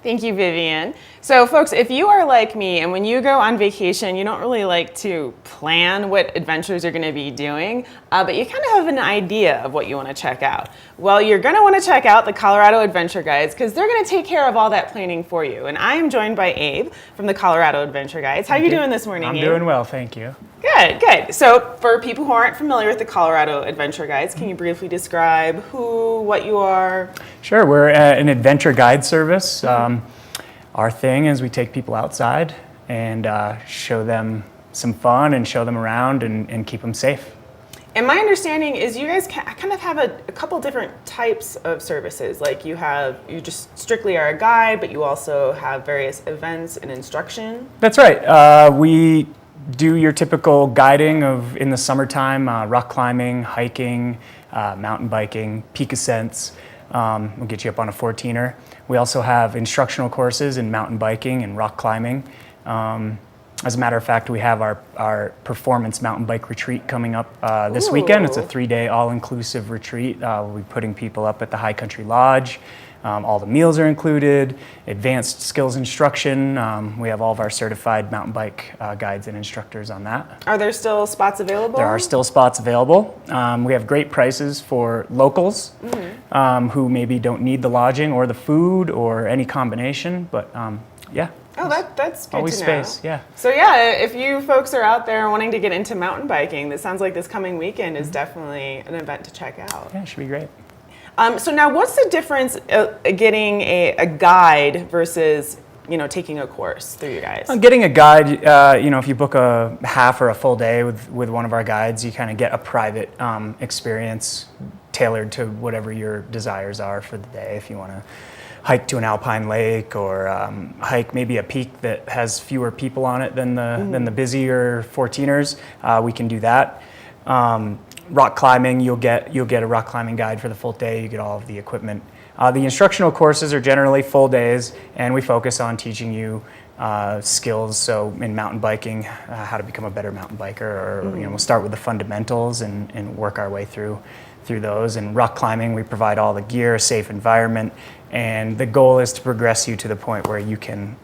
Thank you, Vivian. So folks, if you are like me and when you go on vacation, you don't really like to plan what adventures you're going to be doing, but you kind of have an idea of what you want to check out. Well, you're going to want to check out the Colorado Adventure Guides because they're going to take care of all that planning for you. And I am joined by Abe from the Colorado Adventure Guides. How are you doing this morning, I'm Abe? doing well, thank you. Good, good. So for people who aren't familiar with the Colorado Adventure Guides, can you briefly describe who, what you are? Sure, we're an adventure guide service. Our thing is we take people outside and show them some fun and show them around and keep them safe. And my understanding is you guys kind of have a couple different types of services. Like you just strictly are a guide, but you also have various events and instruction. That's right. We do your typical guiding of in the summertime, rock climbing, hiking, mountain biking, peak ascents. We'll get you up on a 14er. We also have instructional courses in mountain biking and rock climbing. As a matter of fact, we have our performance mountain bike retreat coming up this weekend. It's a 3-day all-inclusive retreat. We'll be putting people up at the High Country Lodge. All the meals are included, advanced skills instruction. We have all of our certified mountain bike guides and instructors on that. Are there still spots available? There are still spots available. We have great prices for locals who maybe don't need the lodging or the food or any combination, but yeah. Oh, that's good always to know. space, yeah. So yeah, if you folks are out there wanting to get into mountain biking, this sounds like this coming weekend is definitely an event to check out. Yeah, it should be great. So now what's the difference getting a guide versus taking a course through you guys? Getting a guide, if you book a half or a full day with one of our guides, you kind of get a private experience tailored to whatever your desires are for the day. If you want to hike to an alpine lake or hike maybe a peak that has fewer people on it than the busier 14ers, we can do that. Rock climbing, you'll get a rock climbing guide for the full day. You get all of the equipment. The instructional courses are generally full days, and we focus on teaching you skills. So in mountain biking, how to become a better mountain biker, or we'll start with the fundamentals and work our way through those. And rock climbing, we provide all the gear, a safe environment, and the goal is to progress you to the point where you can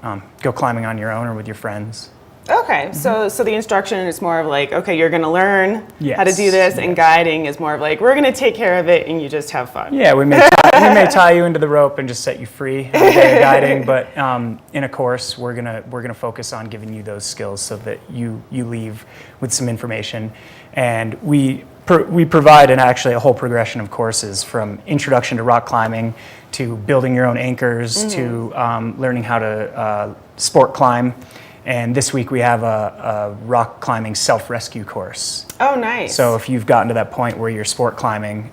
go climbing on your own or with your friends. Okay, so the instruction is more of like, okay, you're going to learn how to Yes, do this, and guiding is more of like, we're going to take care of it, and you just have fun. Yeah, we may tie you into the rope and just set you free on the day of guiding, but in a course, we're gonna focus on giving you those skills so that you leave with some information, and we provide actually a whole progression of courses from introduction to rock climbing to building your own anchors to learning how to sport climb. And this week we have a rock climbing self-rescue course. Oh, nice. So if you've gotten to that point where you're sport climbing,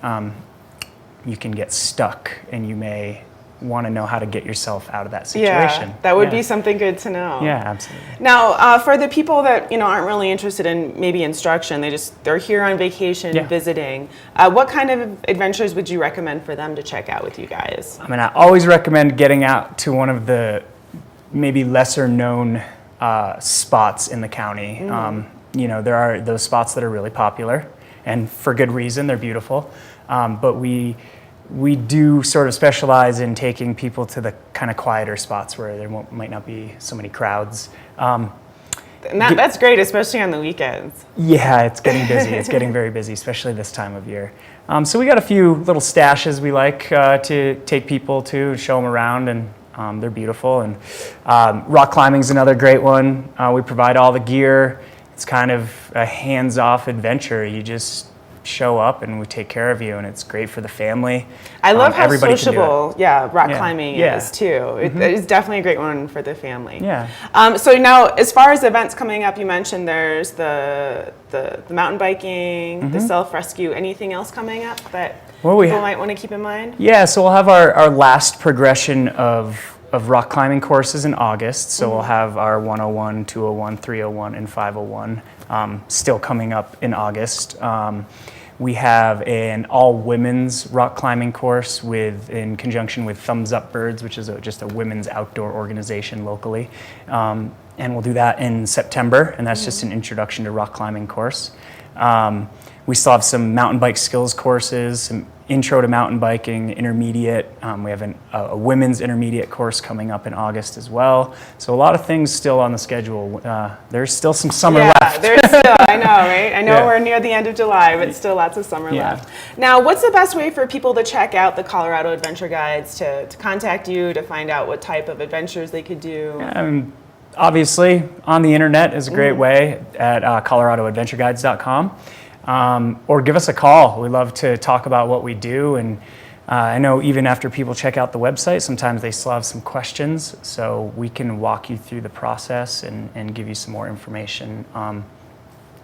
you can get stuck and you may want to know how to get yourself out of that situation. Yeah, that would be something good to know. Yeah, absolutely. Now, for the people that aren't really interested in maybe instruction, they're here on vacation visiting. What kind of adventures would you recommend for them to check out with you guys? I mean, I always recommend getting out to one of the maybe lesser known spots in the county. There are those spots that are really popular, and for good reason. They're beautiful, but we do sort of specialize in taking people to the kind of quieter spots where there might not be so many crowds. And that's great, especially on the weekends. Yeah, it's getting busy. It's getting very busy, especially this time of year. So we got a few little stashes we like to take people to, show them around, and they're beautiful. And rock climbing is another great one. We provide all the gear. It's kind of a hands-off adventure. You just show up and we take care of you, and it's great for the family. I love how everybody sociable rock climbing is too. It is definitely a great one for the family. Yeah. So now, as far as events coming up, you mentioned there's the mountain biking, the self-rescue. Anything else coming up that people might want to keep in mind? Yeah, so we'll have our last progression of rock climbing courses in August. So we'll have our 101, 201, 301, and 501 still coming up in August. We have an all-women's rock climbing course in conjunction with Thumbs Up Birds, which is just a women's outdoor organization locally. And we'll do that in September, and that's just an introduction to rock climbing course. We still have some mountain bike skills courses, some intro to mountain biking, intermediate. We have a women's intermediate course coming up in August as well. So a lot of things still on the schedule. There's still some summer left. There's still, I know, right? I know Yeah. we're near the end of July, but still lots of summer Yeah. left. Now, what's the best way for people to check out the Colorado Adventure Guides, to contact you, to find out what type of adventures they could do? Obviously, on the internet is a great way at coloradoadventureguides.com. Or give us a call. We love to talk about what we do. And I know even after people check out the website, sometimes they still have some questions. So we can walk you through the process and give you some more information on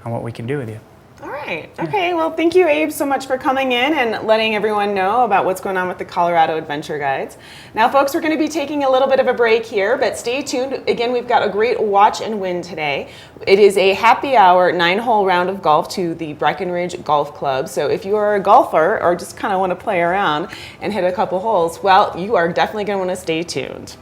what we can do with you. All right. Okay. Well, thank you, Abe, so much for coming in and letting everyone know about what's going on with the Colorado Adventure Guides. Now, folks, we're going to be taking a little bit of a break here, but stay tuned. Again, we've got a great watch and win today. It is a happy hour 9-hole round of golf to the Breckenridge Golf Club. So if you are a golfer or just kind of want to play around and hit a couple holes, well, you are definitely going to want to stay tuned.